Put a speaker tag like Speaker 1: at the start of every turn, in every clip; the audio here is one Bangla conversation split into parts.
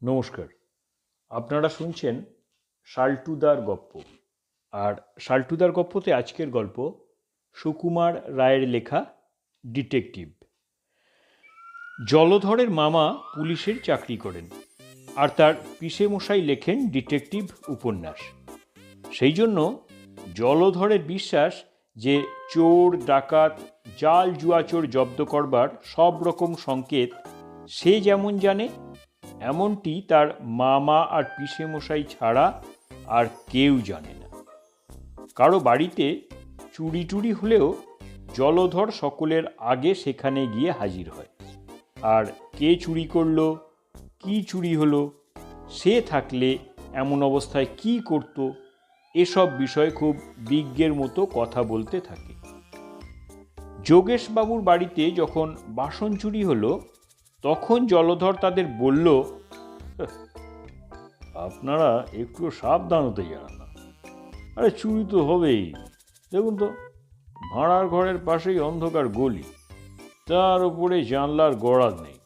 Speaker 1: নমস্কার। আপনারা শুনছেন শাল্টুদার গপ্প। আর শাল্টুদার গপ্পতে আজকের গল্প সুকুমার রায়ের লেখা ডিটেকটিভ। জলধরের মামা পুলিশের চাকরি করেন, আর তার পিসেমশাই লেখেন ডিটেকটিভ উপন্যাস। সেই জন্য জলধরের বিশ্বাস যে চোর ডাকাত জাল জুয়াচোর জব্দ করবার সব রকম সংকেত সে যেমন জানে, এমনটি তার মামা আর পিসেমশাই ছাড়া আর কেউ জানে না। কারো বাড়িতে চুরি টুরি হলেও জলধর সকলের আগে সেখানে গিয়ে হাজির হয়। আর কে চুরি করলো, কি চুরি হলো, সে থাকলে এমন অবস্থায় কি করত, এসব বিষয়ে খুব বিজ্ঞের মতো কথা বলতে থাকে। যোগেশবাবুর বাড়িতে যখন বাসন চুরি হলো, তখন জলধর তাদের বলল, আপনারা একটু সাবধান হতে জানেন না। আরে চুরি তো হবেই। দেখুন তো, ভাড়ার ঘরের পাশেই অন্ধকার গলি, তার উপরে জানলার গড়াদ নেই।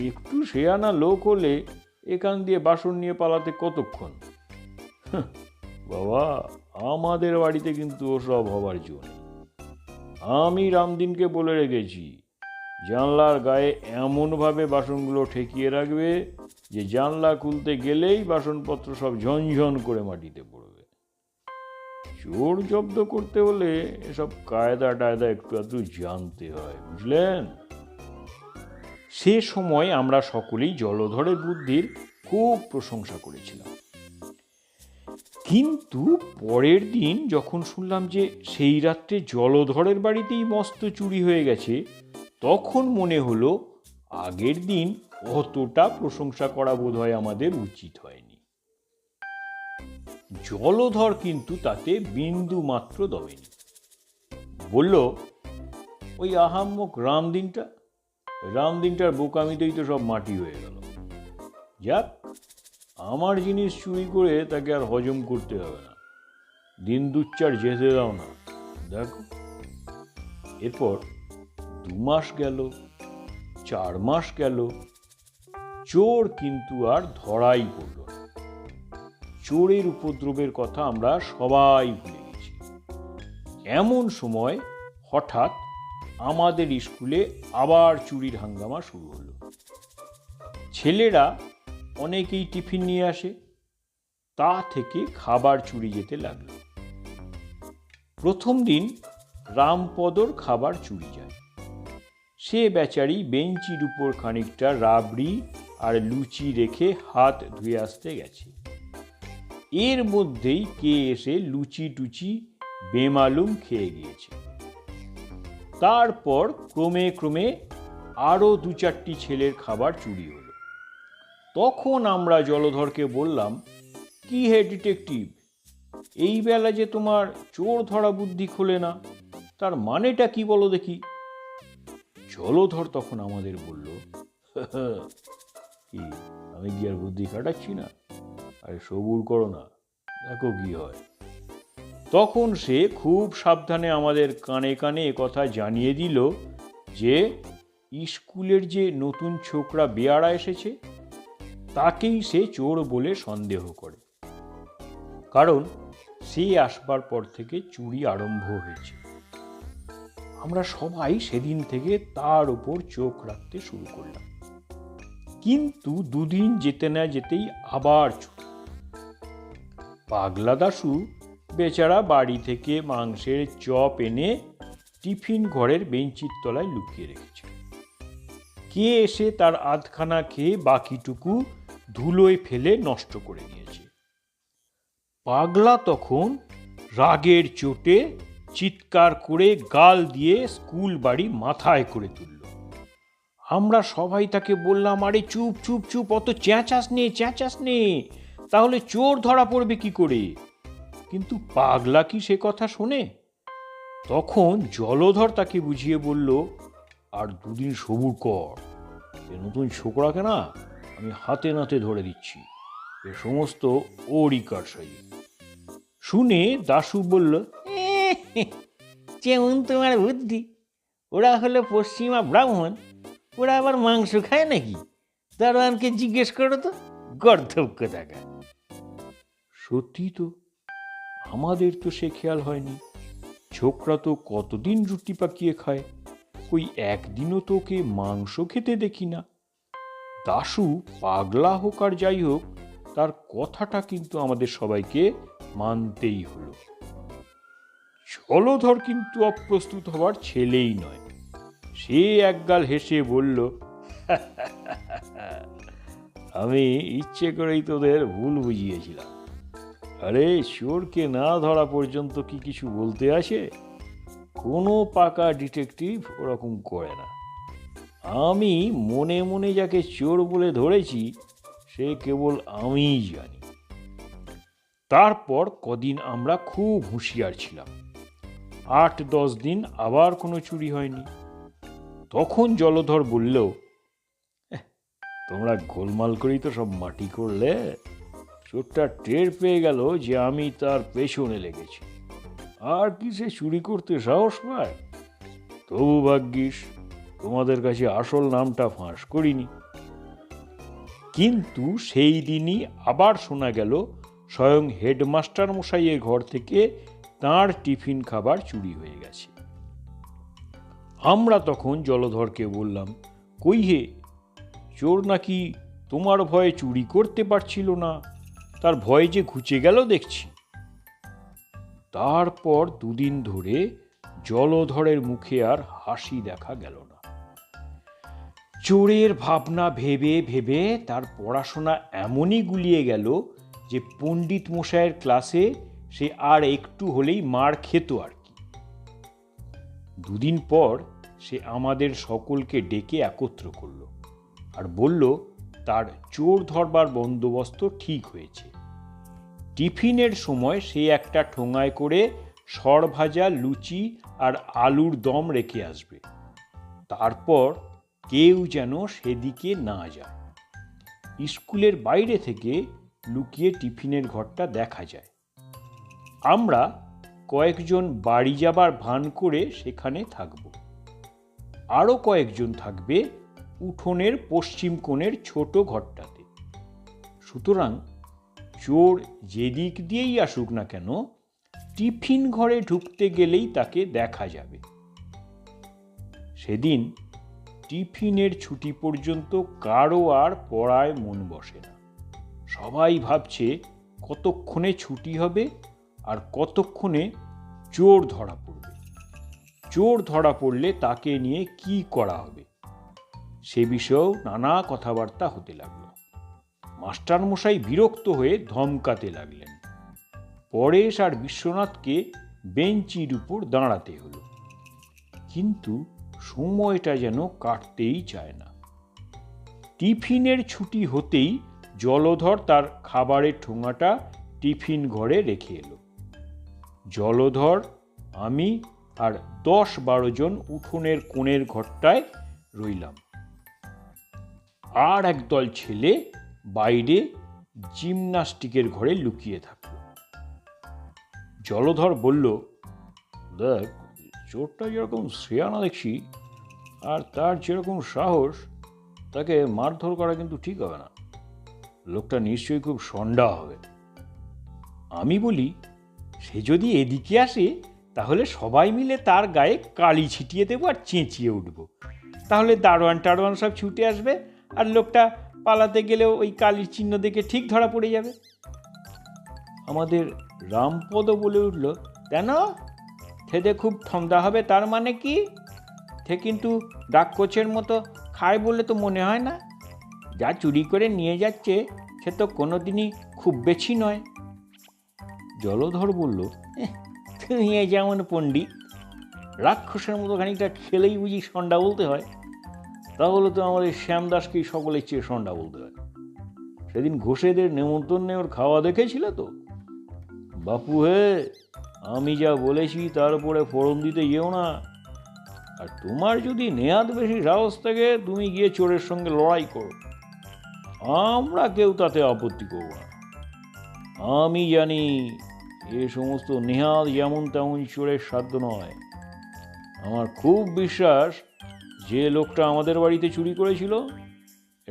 Speaker 1: একটু শেয়ানা লোক হলে এখান দিয়ে বাসন নিয়ে পালাতে কতক্ষণ। বাবা, আমাদের বাড়িতে কিন্তু ওসব হবার জন্য আমি রামদিনকে বলে রেখেছি, জানলার গায়ে এমনভাবে বাসনগুলো ঠেকিয়ে রাখবে যে জানলা খুলতে গেলেই বাসনপত্র সব ঝনঝন করে মাটিতে পড়বে। চোর জব্দ করতে হলে এসব কায়দা টায়দা একটু আধটু জানতে হয়, বুঝলেন? সে সময় আমরা সকলেই জলধরের বুদ্ধির খুব প্রশংসা করেছিলাম। কিন্তু পরের দিন যখন শুনলাম যে সেই রাত্রে জলধরের বাড়িতেই মস্ত চুরি হয়ে গেছে, তখন মনে হলো আগের দিন অতটা প্রশংসা করা বোধহয় আমাদের উচিত হয়নি। জলধর কিন্তু তাতে বিন্দু মাত্র দমেনি। বলল, ওই আহাম্মক রামদিনটার বোকামিতেই তো সব মাটি হয়ে গেল। যাক, আমার জিনিস চুরি করে তাকে আর হজম করতে হবে না। দিন দুচ্চার যেতে দাও না, দেখো। এরপর 2 মাস গেল, 4 মাস গেল, চোর কিন্তু আর ধরাই পড়ল না। চোরের উপদ্রবের কথা আমরা সবাই ভুলে গেছি। এমন সময় হঠাৎ আমাদের স্কুলে আবার চুরির হাঙ্গামা শুরু হলো। ছেলেরা অনেকেই টিফিন নিয়ে আসে, তা থেকে খাবার চুরি যেতে লাগলো। প্রথম দিন রামপদর খাবার চুরি যায়। সে বেচারি বেঞ্চির উপর খানিকটা রাবড়ি আর লুচি রেখে হাত ধুয়ে আসতে গেছে। এর মধ্যেই কে এসে লুচি টুচি বেমালুম খেয়ে গিয়েছে। তারপর ক্রমে ক্রমে আরও 2-4টি ছেলের খাবার চুরি হলো। তখন আমরা জলধরকে বললাম, কি হে ডিটেকটিভ, এই বেলা যে তোমার চোর ধরা বুদ্ধি খোলে না, তার মানেটা কি বলো দেখি। জলধর তখন আমাদের বলল, কি আমি কি আর বুদ্ধি খাটাচ্ছি না? আরে সবুর করো না, দেখো কি হয়। তখন সে খুব সাবধানে আমাদের কানে কানে কথা জানিয়ে দিল যে স্কুলের যে নতুন ছোকরা বেয়ারা এসেছে, তাকেই সে চোর বলে সন্দেহ করে। কারণ সে আসবার পর থেকে চুরি আরম্ভ হয়েছে। আমরা সবাই সেদিন থেকে তার উপর চোখ রাখতে শুরু করলাম। কিন্তু 2 দিন যেতে না যেতেই আবার চুরি। পাগলা দাশু বেচারা বাড়ি থেকে মাংসের চপ এনে টিফিন ঘরের বেঞ্চির তলায় লুকিয়ে রেখেছে। কে এসে তার আধখানা খেয়ে বাকিটুকু ধুলোয় ফেলে নষ্ট করে দিয়েছে। পাগলা তখন রাগের চোটে চিৎকার করে গাল দিয়ে স্কুল বাড়ি মাথায় করে তুলল। আমরা সবাই তাকে বললাম, আরে চুপ চুপ চুপ, অত চেঁচাস নে, তাহলে চোর ধরা পড়বে কি করে। কিন্তু পাগলা কি সে কথা শোনে? তখন জলধর তাকে বুঝিয়ে বলল, আর 2 দিন সবুর কর, এ নতুন ছোকরাকে না আমি হাতে নাতে ধরে দিচ্ছি, এ সমস্ত ওরই কারসাজি। শুনে দাশু বলল,
Speaker 2: যেমন তোমার বুদ্ধি, ওরা হলো পশ্চিমা ব্রাহ্মণ, ওরা আবার মাংস খায় নাকি?
Speaker 1: দারোয়ানকে জিজ্ঞেস করো তো, গর্ধব কোথাকার। সত্যি তো, আমাদের তো সে খেয়াল হয়নি। ছোকরা তো কতদিন রুটি পাকিয়ে খায়, ওই একদিনও তো ওকে মাংস খেতে দেখি না। দাশু পাগলা হোক আর যাই হোক, তার কথাটা কিন্তু আমাদের সবাইকে মানতেই হলো। জলধর কিন্তু অপ্রস্তুত হবার ছেলেই নয়। সে একগাল হেসে বলল, আমি ইচ্ছে করেই তোদের ভুল বুঝিয়েছিলাম। আরে চোরকে না ধরা পর্যন্ত কি কিছু বলতে আসে? কোনো পাকা ডিটেকটিভ ওরকম করে না। আমি মনে মনে যাকে চোর বলে ধরেছি সে কেবল আমিই জানি। তারপর কদিন আমরা খুব হুঁশিয়ার ছিলাম। 8-10 দিন আবার কোনো চুরি হয়নি। তখন জলধর বলল, তোমরা গোলমাল করেই তো সব মাটি করলে। চোরটা টের পেয়ে গেল যে আমি তার পেছনে লেগেছি, আর কি সে চুরি করতে সাহস পায়? তবু ভাগ্যিস তোমাদের কাছে আসল নামটা ফাঁস করিনি। কিন্তু সেই দিনই আবার শোনা গেল স্বয়ং হেডমাস্টার মশাইয়ের ঘর থেকে তাঁর টিফিন খাবার চুরি হয়ে গেছে। আমরা তখন জলধরকে বললাম, কই হে, চোর নাকি তোমার ভয়ে চুরি করতে পারছিল না, তার ভয় যে ঘুচে গেল দেখছি। তারপর 2 দিন ধরে জলধরের মুখে আর হাসি দেখা গেল না। চোরের ভাবনা ভেবে ভেবে তার পড়াশোনা এমনই গুলিয়ে গেল যে পণ্ডিত মশাইয়ের ক্লাসে সে আর একটু হলেই মার খেত আর কি। 2 দিন পর সে আমাদের সকলকে ডেকে একত্র করল আর বলল তার চোর ধরবার বন্দোবস্ত ঠিক হয়েছে। টিফিনের সময় সে একটা ঠোঙায় করে সর ভাজা লুচি আর আলুর দম রেখে আসবে। তারপর কেউ যেন সেদিকে না যায়। স্কুলের বাইরে থেকে লুকিয়ে টিফিনের ঘরটা দেখা যায়। আমরা কয়েকজন বাড়ি যাবার ভান করে সেখানে থাকব। আরও কয়েকজন থাকবে উঠোনের পশ্চিম কোণের ছোট ঘরটাতে। সুতরাং চোর যেদিক দিয়েই আসুক না কেন, টিফিন ঘরে ঢুকতে গেলেই তাকে দেখা যাবে। সেদিন টিফিনের ছুটি পর্যন্ত কারো আর পড়ায় মন বসে না। সবাই ভাবছে কতক্ষণে ছুটি হবে আর কতক্ষণে চোর ধরা পড়বে। চোর ধরা পড়লে তাকে নিয়ে কি করা হবে সে বিষয়েও নানা কথাবার্তা হতে লাগলো। মাস্টারমশাই বিরক্ত হয়ে ধমকাতে লাগলেন। পরেশ আর বিশ্বনাথকে বেঞ্চির উপর দাঁড়াতে হলো। কিন্তু সময়টা যেন কাটতেই চায় না। টিফিনের ছুটি হতেই জলধর তার খাবারের ঠোঙাটা টিফিন ঘরে রেখে এলো। জলধর, আমি আর 10-12 জন উঠোনের কোণের ঘরটায় রইলাম। আর একদল ছেলে বাইরে জিমনাস্টিকের ঘরে লুকিয়ে থাকলো। জলধর বলল, দেখ, চোরটা যেরকম শ্রেয়ানা দেখছি আর তার যেরকম সাহস, তাকে মারধর করা কিন্তু ঠিক হবে না। লোকটা নিশ্চয়ই খুব সন্ডা হবে। আমি বলি, সে যদি এদিকে আসে তাহলে সবাই মিলে তার গায়ে কালি ছিটিয়ে দেবো আর চেঁচিয়ে উঠব। তাহলে দারোয়ান সব ছুটে আসবে আর লোকটা পালাতে গেলেও ওই কালির চিহ্ন দেখে ঠিক ধরা পড়ে যাবে। আমাদের রামপদ বলে উঠল, কেন? থেদে খুব ঠন্দা হবে তার মানে কি? থে কিন্তু ডাককোচের মতো খায় বলে তো মনে হয় না। যা চুরি করে নিয়ে যাচ্ছে সে তো কোনোদিনই খুব বেশি নয়। জলধর বলল, তুমি যেমন পণ্ডিত, রাক্ষসের মতো খানিকটা খেলেই বুঝি সন্ডা বলতে হয়? তাহলে তো আমাদের শ্যামদাসকেই সকলের চেয়ে সন্ডা বলতে হয়। সেদিন ঘোষেদের নেমন্তন্নে ওর খাওয়া দেখেছিলে তো? বাপু হে, আমি যা বলেছি তার উপরে ফোড়ন দিতে যেও না। আর তোমার যদি নেহাত বেশি সাহস থাকে, তুমি গিয়ে চোরের সঙ্গে লড়াই করো, আমরা কেউ তাতে আপত্তি করব না। আমি জানি এ সমস্ত নেহাত যেমন তেমন চোরের সাধ্য নয়। আমার খুব বিশ্বাস যে লোকটা আমাদের বাড়িতে চুরি করেছিল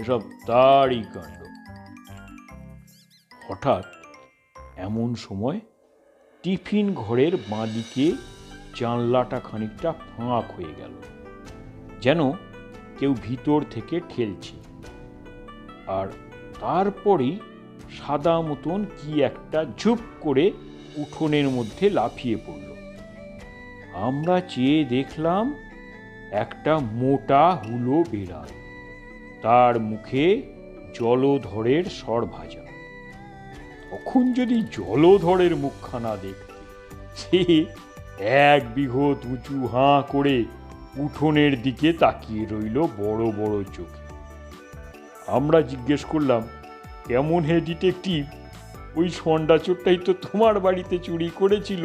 Speaker 1: এসব তারই কাণ্ড। হঠাৎ এমন সময় টিফিন ঘরের বাঁদিকে জানলাটা খানিকটা ফাঁক হয়ে গেল, যেন কেউ ভিতর থেকে ঠেলছে। আর তারপরেই সাদা মতন কি একটা ঝুপ করে উঠোনের মধ্যে লাফিয়ে পড়ল। আমরা চেয়ে দেখলাম একটা মোটা হুলো বেড়াল, তার মুখে জলধরের সর ভাজা। তখন যদি জলধরের মুখখানা দেখতে, সে এক বিঘত উঁচু হাঁ করে উঠোনের দিকে তাকিয়ে রইল বড় বড় চোখে। আমরা জিজ্ঞেস করলাম, কেমন হে ডিটেকটিভ, ওই সন্ডা চোরটাই তো তোমার বাড়িতে চুরি করেছিল,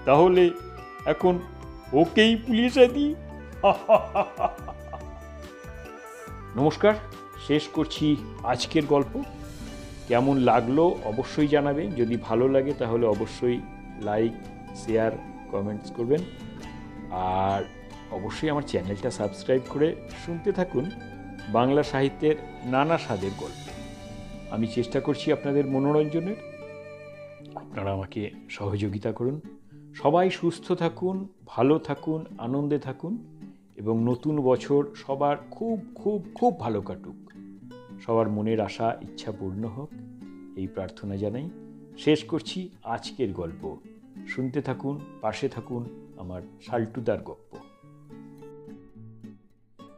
Speaker 1: তাহলে এখন ওকেই পুলিশে দিই। নমস্কার, শেষ করছি আজকের গল্প। কেমন লাগলো অবশ্যই জানাবেন। যদি ভালো লাগে তাহলে অবশ্যই লাইক, শেয়ার, কমেন্টস করবেন। আর অবশ্যই আমার চ্যানেলটা সাবস্ক্রাইব করে শুনতে থাকুন বাংলা সাহিত্যের নানা স্বাদের গল্প। আমি চেষ্টা করছি আপনাদের মনোরঞ্জনের, আপনারা আমাকে সহযোগিতা করুন। সবাই সুস্থ থাকুন, ভালো থাকুন, আনন্দে থাকুন এবং নতুন বছর সবার খুব খুব খুব ভালো কাটুক। সবার মনের আশা ইচ্ছা পূর্ণ হোক, এই প্রার্থনা জানাই। শেষ করছি আজকের গল্প। শুনতে থাকুন, পাশে থাকুন আমার শাল্টুদার গপ্প।